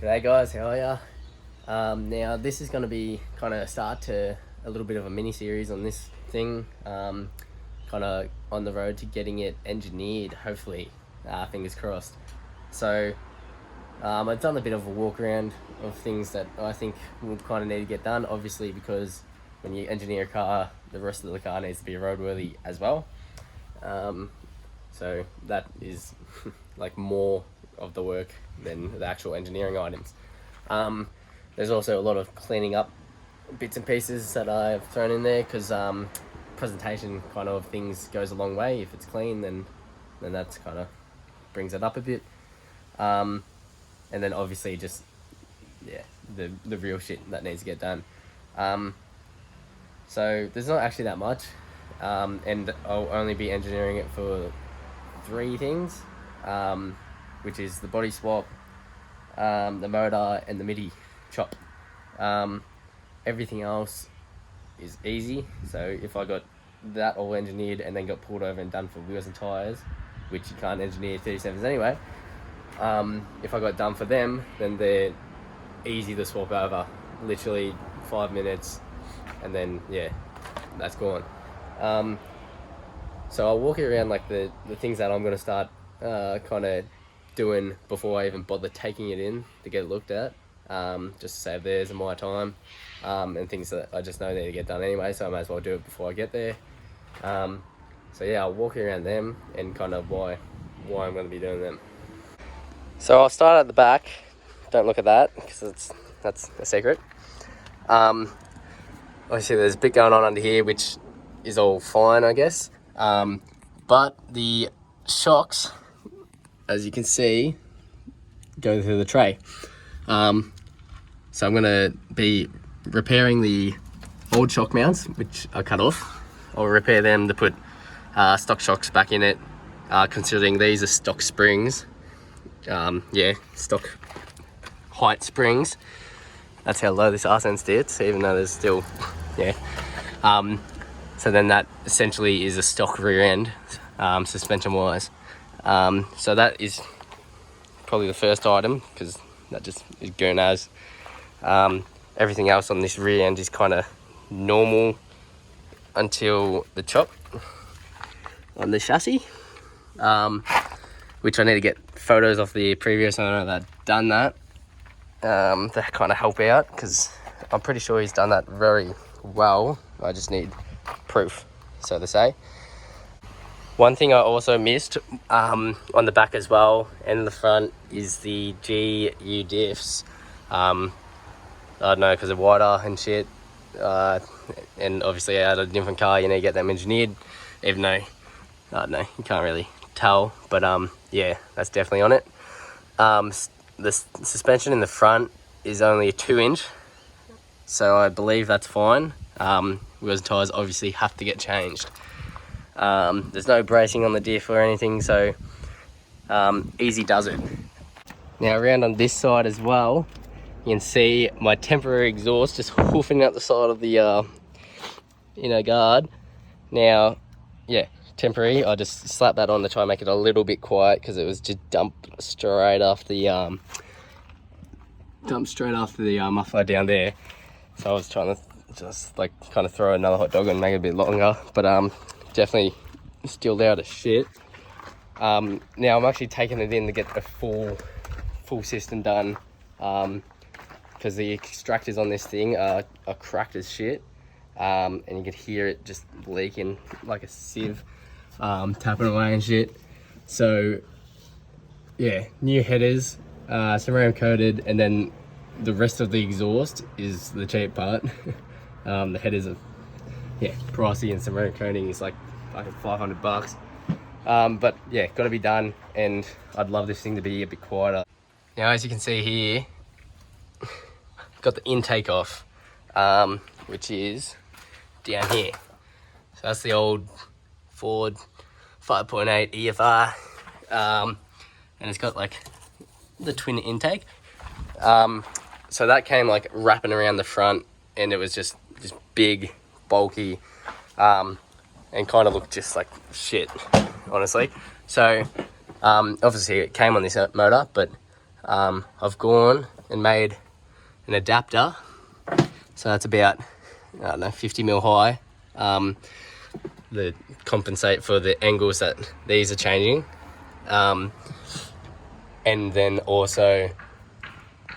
G'day guys, how are ya? Now this is going to be kind of a start to a little bit of a mini series on this thing, kind of on the road to getting it engineered, hopefully, fingers crossed. So I've done a bit of a walk around of things that I think will kind of need to get done, obviously, because when you engineer a car, the rest of the car needs to be roadworthy as well. So that is like more of the work than the actual engineering items. There's also a lot of cleaning up bits and pieces that I've thrown in there because presentation kind of things goes a long way. If it's clean, then that's kind of brings it up a bit. And then obviously just the real shit that needs to get done. So there's not actually that much, and I'll only be engineering it for 3 things, which is the body swap, the motor, and the MIDI chop. Everything else is easy. So if I got that all engineered and then got pulled over and done for wheels and tires, which you can't engineer 37s anyway, if I got done for them, then they're easy to swap over. Literally 5 minutes, and then that's gone. So I'll walk you around like the things that I'm going to start kind of doing before I even bother taking it in to get it looked at, just to save theirs and my time, and things that I just know need to get done anyway, so I may as well do it before I get there. So yeah, I'll walk you around them and kind of why I'm going to be doing them. So I'll start at the back. Don't look at that because that's a secret. Obviously there's a bit going on under here which is all fine, I guess, but the shocks, as you can see, go through the tray. So I'm going to be repairing the old shock mounts which I cut off. I'll repair them to put stock shocks back in it, considering these are stock springs. Stock height springs. That's how low this arse end sits, even though there's still, so then that essentially is a stock rear end, suspension wise. So that is probably the first item, because that just is going as. Everything else on this rear end is kind of normal until the chop on the chassis, which I need to get photos of the previous owner that done that. That kind of help out, because I'm pretty sure he's done that very well. I just need proof, so to say. One thing I also missed on the back as well and the front is the GU diffs. I don't know, because they're wider and shit, and obviously out of a different car you need to get them engineered, even though I don't know, you can't really tell, but that's definitely on it. The suspension in the front is only a 2-inch, so I believe that's fine. Wheels and tyres obviously have to get changed. There's no bracing on the diff or anything, so easy does it. Now around on this side as well, you can see my temporary exhaust just hoofing out the side of the inner guard. Now, temporary. I just slapped that on to try and make it a little bit quiet, because it was just dumped straight after the muffler down there. So I was trying to just like kind of throw another hot dog and make it a bit longer, but definitely still loud as shit. Now I'm actually taking it in to get a full system done, because the extractors on this thing are cracked as shit, and you can hear it just leaking like a sieve, tapping away and shit. So new headers, ceramic coated, and then the rest of the exhaust is the cheap part. The headers are pricey, and ceramic coating is like $500. But got to be done, and I'd love this thing to be a bit quieter. Now as you can see here, got the intake off, which is down here. So that's the old Ford 5.8 EFR, and it's got like the twin intake. So that came like wrapping around the front, and it was just big, bulky, and kind of looked just like shit, honestly. So obviously it came on this motor, but I've gone and made an adapter. So that's about, I don't know, 50mm high. To compensate for the angles that these are changing. And then also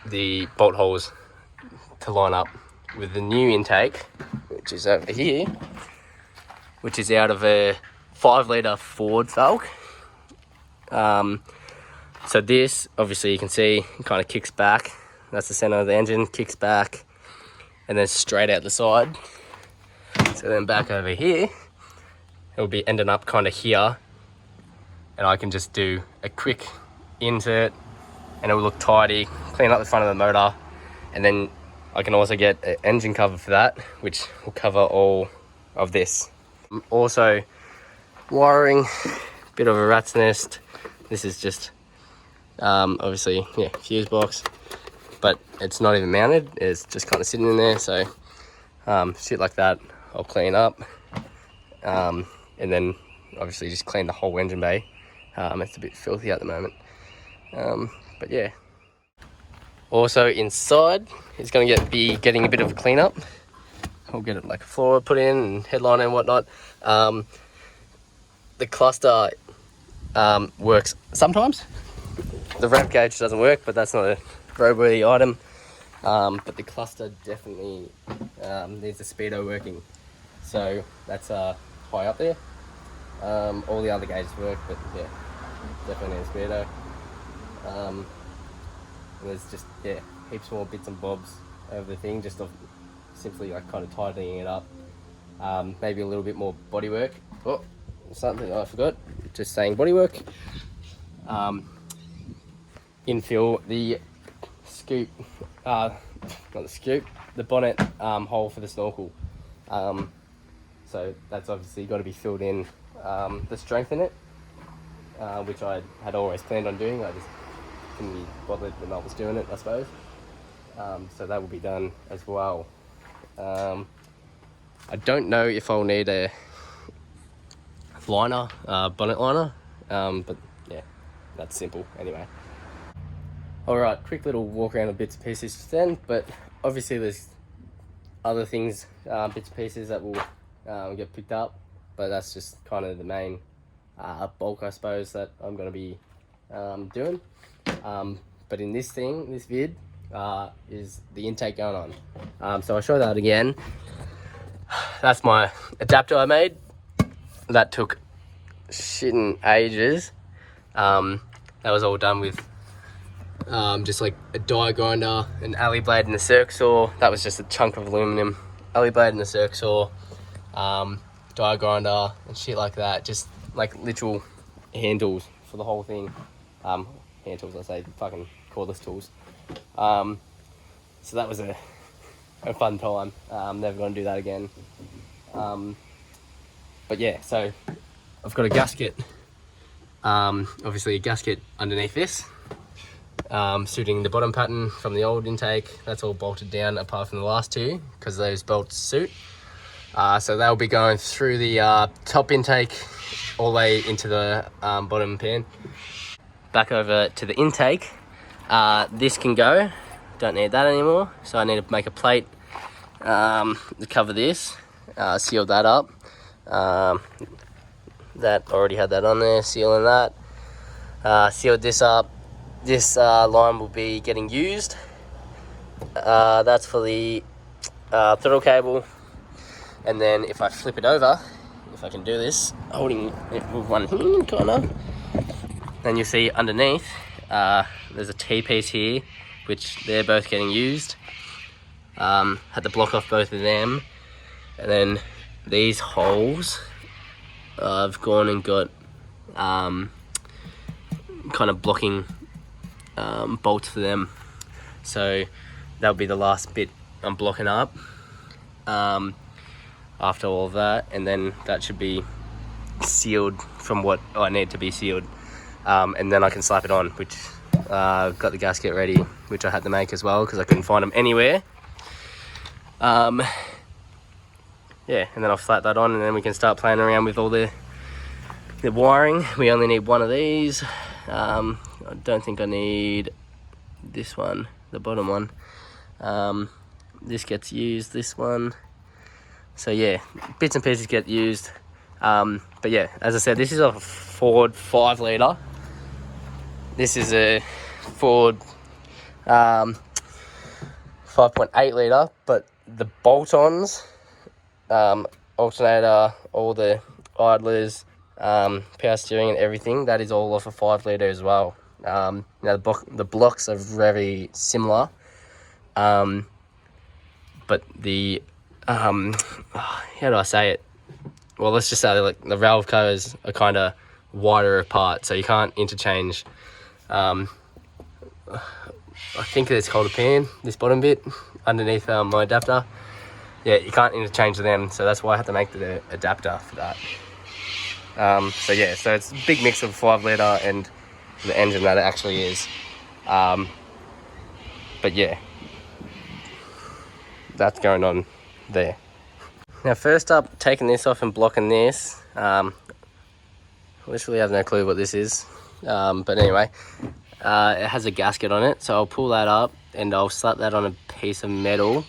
the bolt holes to line up with the new intake, which is over here, which is out of a 5-litre Ford Falk. So this, obviously you can see, kind of kicks back. That's the center of the engine, kicks back, and then straight out the side. So then back over here, it'll be ending up kind of here, and I can just do a quick insert and it will look tidy, clean up the front of the motor, and then I can also get an engine cover for that, which will cover all of this. Also, wiring, bit of a rat's nest. This is just obviously, yeah, fuse box, but it's not even mounted, it's just kind of sitting in there. So shit like that I'll clean up, and then obviously just clean the whole engine bay. It's a bit filthy at the moment, but yeah. Also inside is going to be getting a bit of a clean up. I'll get it like a floor put in and headliner and whatnot. The cluster works sometimes. The rev gauge doesn't work, but that's not a roadworthy item. But the cluster definitely needs the speedo working. So that's high up there. All the other gauges work, but yeah, definitely need a speedo. And there's just, yeah, heaps more bits and bobs over the thing, just of simply like kind of tidying it up. Maybe a little bit more bodywork. Oh, something I forgot, just saying bodywork. Infill the scoop, not the scoop, the bonnet hole for the Snorkel. So that's obviously got to be filled in to strengthen it, which I had always planned on doing. I just couldn't be bothered when I was doing it, I suppose. So that will be done as well. I don't know if I'll need a liner, bonnet liner, but yeah, that's simple anyway. Alright, quick little walk around of bits and pieces just then, but obviously there's other things, bits and pieces that will get picked up, but that's just kind of the main bulk, I suppose, that I'm going to be doing. But in this vid, is the intake going on. So I'll show that again. That's my adapter I made. That took shitting ages. That was all done with just like a die grinder, an alley blade and a circ saw. That was just a chunk of aluminum, alley blade and a circ saw, die grinder and shit like that. Just like literal hand tools for the whole thing. Hand tools, I say, fucking cordless tools. So that was a fun time. I'm never going to do that again. But yeah, so I've got a gasket, obviously a gasket underneath this, suiting the bottom pattern from the old intake. That's all bolted down apart from the last two, because those bolts suit. So they'll be going through the top intake all the way into the bottom pan. Back over to the intake. This can go, don't need that anymore, so I need to make a plate to cover this, seal that up. That already had that on there, sealing that. Sealed this up. This line will be getting used. That's for the throttle cable. And then if I flip it over, if I can do this, holding it with one hand kind of, then you see underneath there's a T-piece here, which they're both getting used. Had to block off both of them. And then these holes, I've gone and got kind of blocking bolts for them. So that'll be the last bit I'm blocking up after all of that, and then that should be sealed from what I need to be sealed. And then I can slap it on, which I've got the gasket ready, which I had to make as well because I couldn't find them anywhere. Yeah, and then I'll slap that on, and then we can start playing around with all the wiring. We only need one of these. I don't think I need this one. the bottom one. This gets used, this one. So yeah, bits and pieces get used. But yeah, as I said, this is a Ford 5 litre. This is a Ford 5.8 litre, but the bolt-ons, alternator, all the idlers, power steering and everything, that is all off a 5 litre as well. Now the blocks are very similar, but the how do I say it? Well, let's just say like the valve covers are kind of wider apart, so you can't interchange. I think it's called a pan, this bottom bit underneath my adapter. Yeah, you can't interchange them, so that's why I had to make the adapter for that. So yeah, so it's a big mix of 5 litre and the engine that it actually is. But yeah, that's going on there. Now first up, taking this off and blocking this. Literally have no clue what this is. But anyway, it has a gasket on it, so I'll pull that up and I'll slap that on a piece of metal,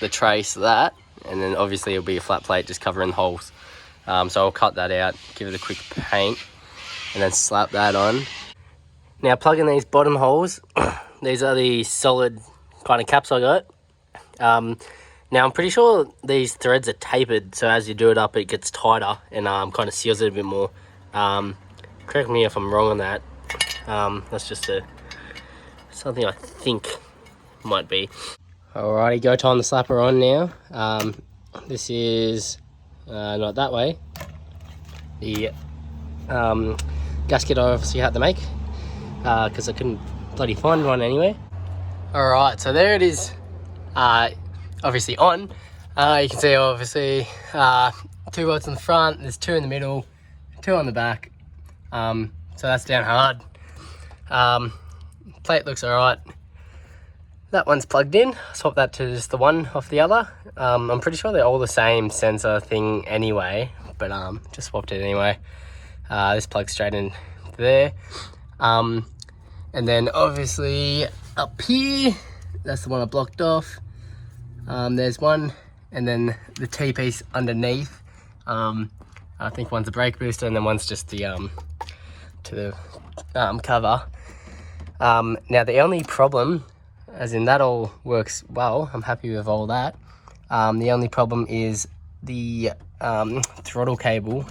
the trace of that, and then obviously it'll be a flat plate just covering the holes. So I'll cut that out, give it a quick paint, and then slap that on. Now plugging these bottom holes, these are the solid kind of caps I got. Now I'm pretty sure these threads are tapered, so as you do it up it gets tighter and kind of seals it a bit more. Correct me if I'm wrong on that. That's just something I think might be. Alrighty, go time the slapper on now. This is not that way. The gasket I obviously had to make because I couldn't bloody find one anywhere. Alright, so there it is, obviously on. You can see obviously 2 bolts in the front, there's 2 in the middle, 2 on the back. So that's down hard. Plate looks alright. That one's plugged in. Swap that to just the one off the other. I'm pretty sure they're all the same sensor thing anyway, but just swapped it anyway. This plugs straight in there. And then obviously up here, that's the one I blocked off. There's one, and then the T-piece underneath. I think one's a brake booster and then one's just the to the cover. Now the only problem, as in that all works well, I'm happy with all that. The only problem is the throttle cable.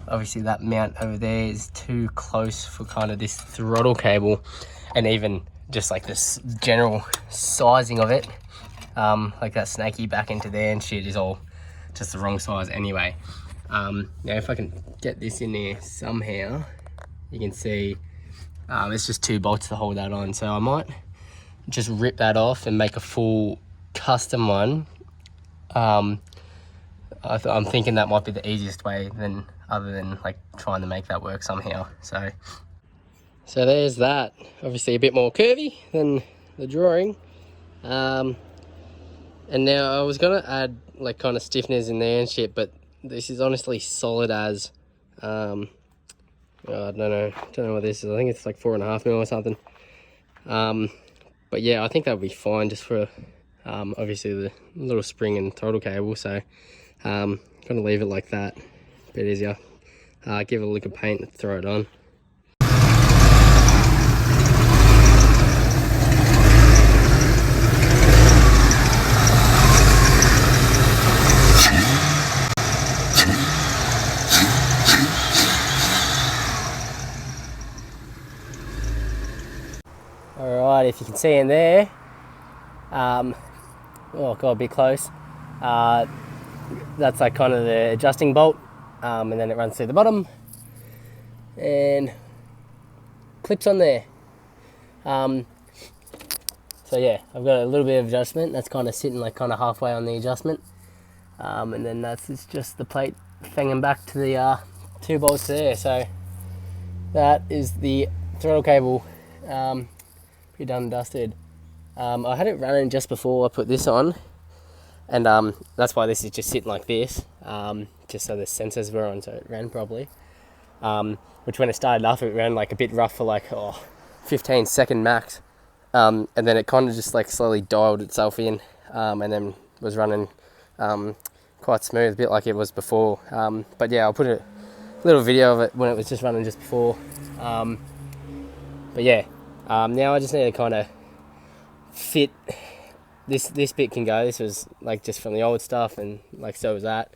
Obviously that mount over there is too close for kind of this throttle cable, and even just like this general sizing of it, like that snaky back into there and shit is all just the wrong size anyway. Now if I can get this in there somehow, you can see it's just 2 bolts to hold that on, so I might just rip that off and make a full custom one. I'm thinking that might be the easiest way other than like trying to make that work somehow. So there's that. Obviously a bit more curvy than the drawing. And now I was gonna add like kind of stiffeners in there and shit, but this is honestly solid as I don't know what this is. I think it's like 4.5 mil or something. But yeah, I think that would be fine just for obviously the little spring and throttle cable. So I'm gonna leave it like that, a bit easier. Give it a lick of paint and throw it on. Alright, if you can see in there, oh god, a bit close. That's like kind of the adjusting bolt, and then it runs through the bottom and clips on there. So yeah, I've got a little bit of adjustment. That's kind of sitting like kind of halfway on the adjustment, and then it's just the plate hanging back to the 2 bolts there. So that is the throttle cable. Pretty done and dusted. I had it running just before I put this on, and that's why this is just sitting like this, just so the sensors were on, so it ran properly. Which when it started off, it ran like a bit rough for like 15-second max, and then it kind of just like slowly dialed itself in, and then was running quite smooth, a bit like it was before. But yeah, I'll put a little video of it when it was just running just before. But yeah, now I just need to kind of fit this bit can go. This was like just from the old stuff, and like so was that,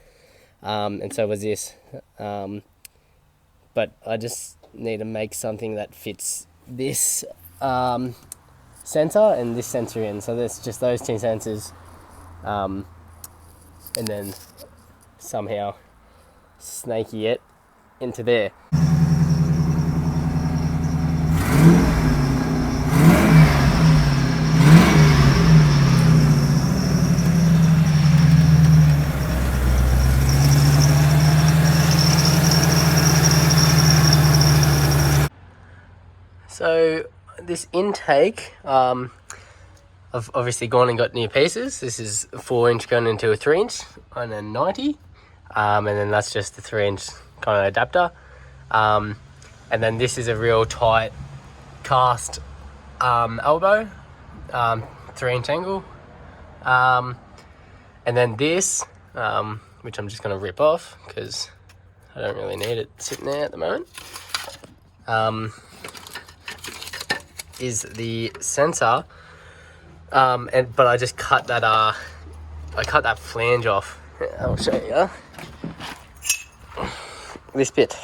and so was this. But I just need to make something that fits this sensor and this sensor in. So there's just those two sensors, and then somehow snaky it into there. So this intake, I've obviously gone and got new pieces. This is 4-inch going into a 3-inch on a 90, and then that's just the 3-inch kind of adapter. And then this is a real tight cast elbow, 3-inch angle. And then this, which I'm just going to rip off because I don't really need it sitting there at the moment. Is the sensor, but I just cut that flange off. I'll show you this bit.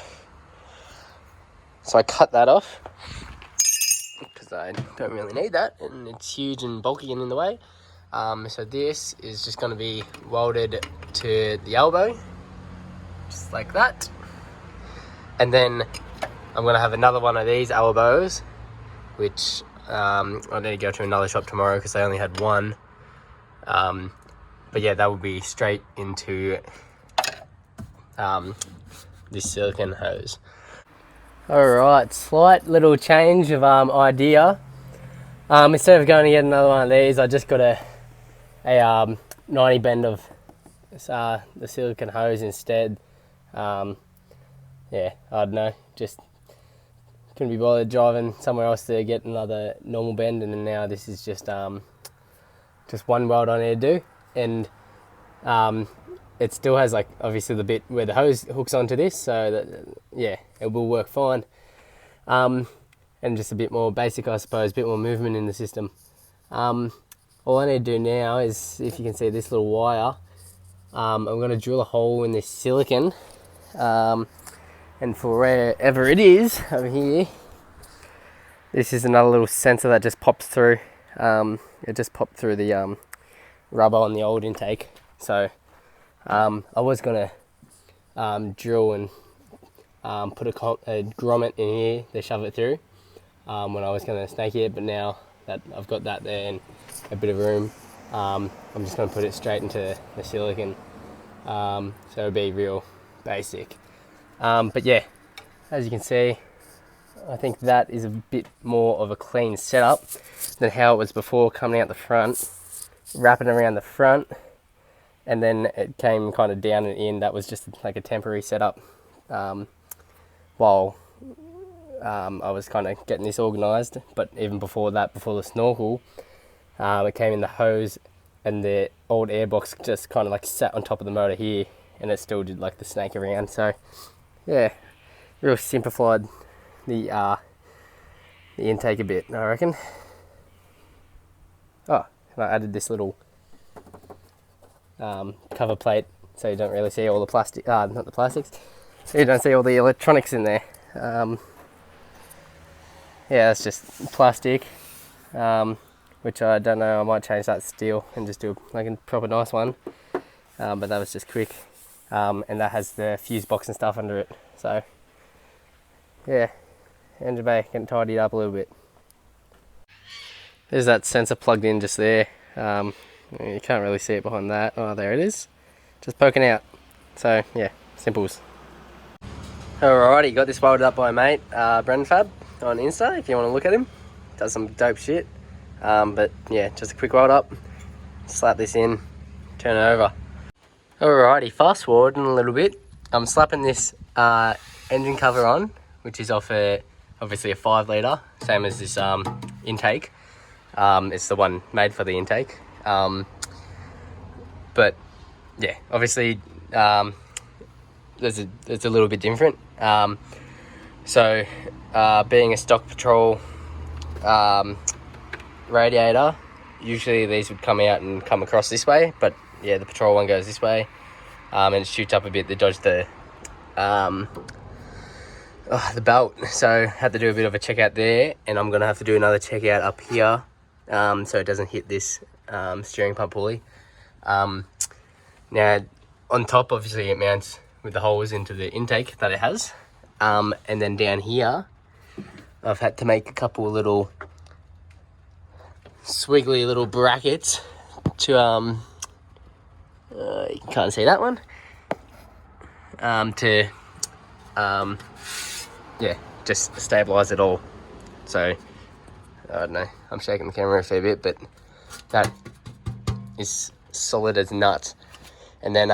So I cut that off because I don't really need that, and it's huge and bulky and in the way. So this is just going to be welded to the elbow, just like that. And then I'm going to have another one of these elbows, which I need to go to another shop tomorrow because they only had one. But yeah, that would be straight into this silicone hose. Alright, slight little change of idea. Instead of going to get another one of these, I just got a 90 bend of the silicone hose instead. Yeah, I don't know, just couldn't be bothered driving somewhere else to get another normal bend, and then now this is just one weld I need to do, and it still has like obviously the bit where the hose hooks onto this, so that yeah, it will work fine, and just a bit more basic, I suppose, a bit more movement in the system. All I need to do now is, if you can see this little wire, I'm going to drill a hole in this silicone, and for wherever it is over here, this is another little sensor that just pops through. It just popped through the rubber on the old intake. So I was gonna drill and put a grommet in here to shove it through when I was gonna snake it, but now that I've got that there and a bit of room, I'm just gonna put it straight into the silicone. So it'll be real basic. But yeah, as you can see, I think that is a bit more of a clean setup than how it was before, coming out the front, wrapping around the front, and then it came kind of down and in. That was just like a temporary setup while I was kind of getting this organised. But even before that, before the snorkel, it came in the hose, and the old airbox just kind of like sat on top of the motor here, and it still did like the snake around. So yeah, real simplified the intake a bit, I reckon. Oh, and I added this little cover plate so you don't really see all the plastic, not the plastics, so you don't see all the electronics in there. Yeah, that's just plastic, which I don't know, I might change that to steel and just do like a proper nice one, but that was just quick. And that has the fuse box and stuff under it. So yeah, engine bay getting tidied up a little bit. There's that sensor plugged in just there. You can't really see it behind that. Oh, there it is, just poking out. So yeah, simples. Alrighty, got this welded up by a mate, Brendan Fab, on Insta, if you want to look at him. Does some dope shit. But yeah, just a quick weld up, slap this in, turn it over. Alrighty, fast forward in a little bit. I'm slapping this engine cover on, which is off a obviously a 5 litre, same as this intake. It's the one made for the intake. But yeah, obviously there's a little bit different. So being a stock patrol radiator, usually these would come out and come across this way, but yeah, the patrol one goes this way, and it shoots up a bit to dodge the belt. So had to do a bit of a check out there, and I'm gonna have to do another check out up here, so it doesn't hit this steering pump pulley. Now on top, obviously it mounts with the holes into the intake that it has, and then down here I've had to make a couple of little swiggly little brackets to you can't see that one, to yeah, just stabilize it all. So I don't know, I'm shaking the camera a fair bit, but that is solid as nuts. And then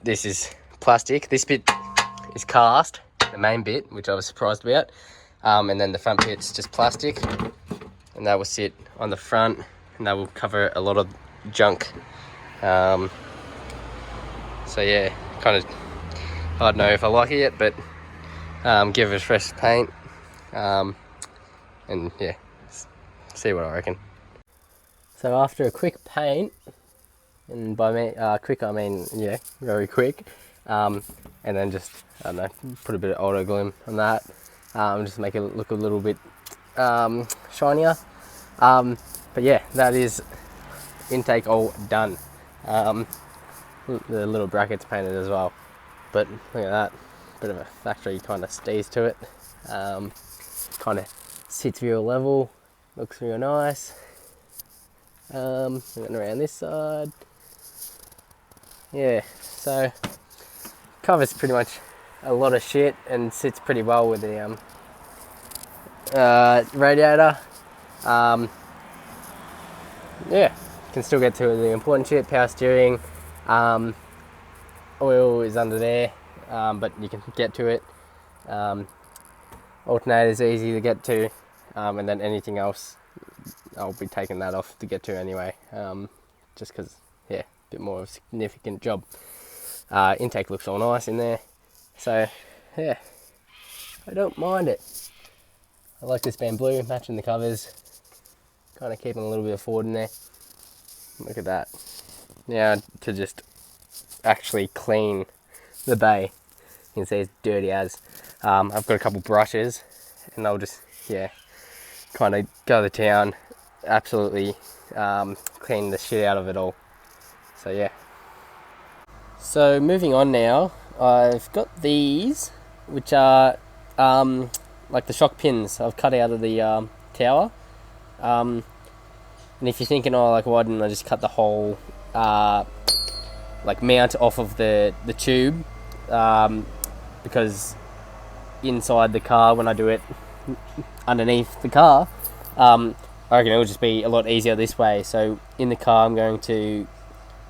this is plastic. This bit is cast, the main bit, which I was surprised about, and then the front bit's just plastic, and that will sit on the front, and that will cover a lot of junk. So yeah, kind of, I don't know if I like it yet, but give it a fresh paint, and yeah, see what I reckon. So after a quick paint, and by me quick I mean yeah, very quick, and then just, I don't know, put a bit of auto glue on that, just make it look a little bit shinier. But yeah, that is intake all done. The little brackets painted as well, but look at that, bit of a factory kind of stays to it. Kind of sits real level, looks real nice. Going around this side, yeah, so covers pretty much a lot of shit and sits pretty well with the radiator. Yeah, can still get to the important shit. Power steering, oil is under there, but you can get to it. Alternator is easy to get to, and then anything else I'll be taking that off to get to anyway, just because, yeah, a bit more of a significant job. Intake looks all nice in there, so yeah, I don't mind it. I like this being blue, matching the covers, kind of keeping a little bit of Ford in there. Look at that. Now to just actually clean the bay, you can see it's dirty as. I've got a couple brushes, and I'll just, yeah, kind of go to town, absolutely clean the shit out of it all. So yeah. So moving on now, I've got these, which are like the shock pins I've cut out of the tower. And if you're thinking, oh, like, why didn't I just cut the whole like mount off of the tube, because inside the car, when I do it underneath the car, I reckon it will just be a lot easier this way. So in the car, I'm going to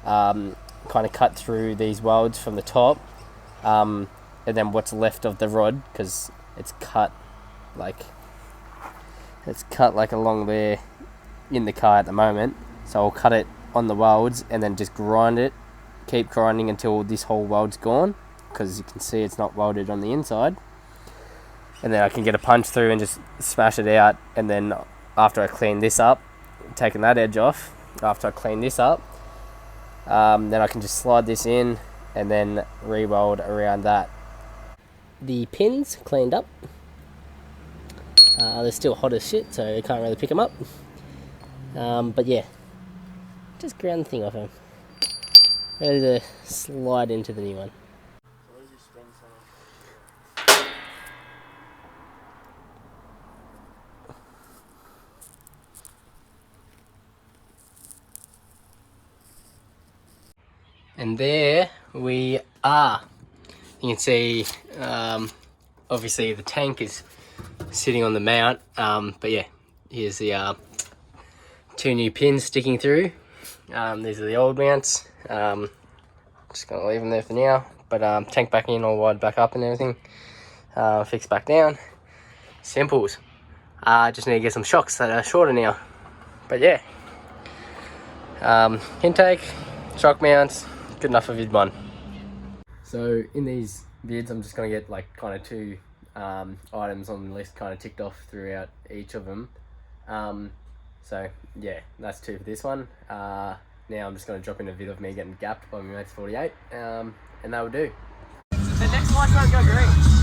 kind of cut through these welds from the top, and then what's left of the rod, because it's cut like along there in the car at the moment. So I'll cut it on the welds and then just grind it, keep grinding until this whole weld's gone, because you can see it's not welded on the inside. And then I can get a punch through and just smash it out, and then after I clean this up, taking that edge off, after I clean this up, then I can just slide this in and then re-weld around that. The pins cleaned up. They're still hot as shit, so I can't really pick them up. But yeah, just ground the thing off them. Ready to slide into the new one. And there we are. You can see, obviously the tank is sitting on the mount, but yeah, here's the 2 new pins sticking through. These are the old mounts. Just gonna leave them there for now, but tank back in, all wired back up and everything, fixed back down. Simples. Just need to get some shocks that are shorter now. But yeah. Intake, shock mounts, good enough for vid one. So in these vids, I'm just gonna get like kind of 2 items on the list kind of ticked off throughout each of them. So yeah, that's 2 for this one. Now I'm just gonna drop in a vid of me getting gapped by my mate's 48, and that will do. The next light won't go green.